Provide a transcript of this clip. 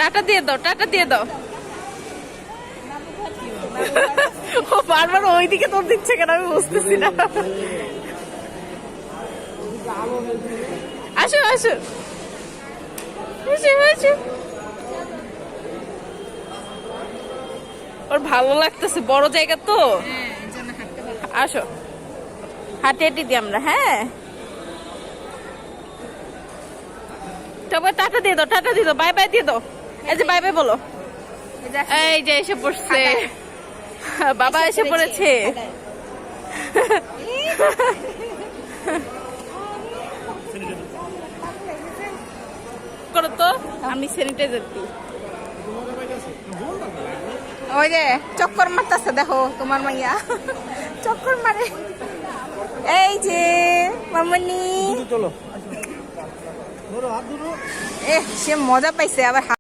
Tata দিয়ে দাও, tata দিয়ে দাও। ও বারবার ওইদিকে তোর দিচ্ছে কেন আমি বুঝতেছি না। আসো আসো আসো আসো। ওর ভালো লাগতেছে, বড় জায়গা তো। আসো হাঁটি হাঁটি দিই আমরা। হ্যাঁ তবে টাটা দিয়ে দাও, টাটা দিয়ে দাও, বাই বাই দিয়ে দাও। এই যে বাই বাই বলো। এই যে এসে পড়ছে, বাবা এসে পড়েছে। করো তো, আমি স্যানিটাইজার দিই। ওই যে চক্কর মারতেছে, দেখো তোমার মাইয়া চক্কর মারে। এই যে মামনি, চলো এ সে মজা পাইছে আবার।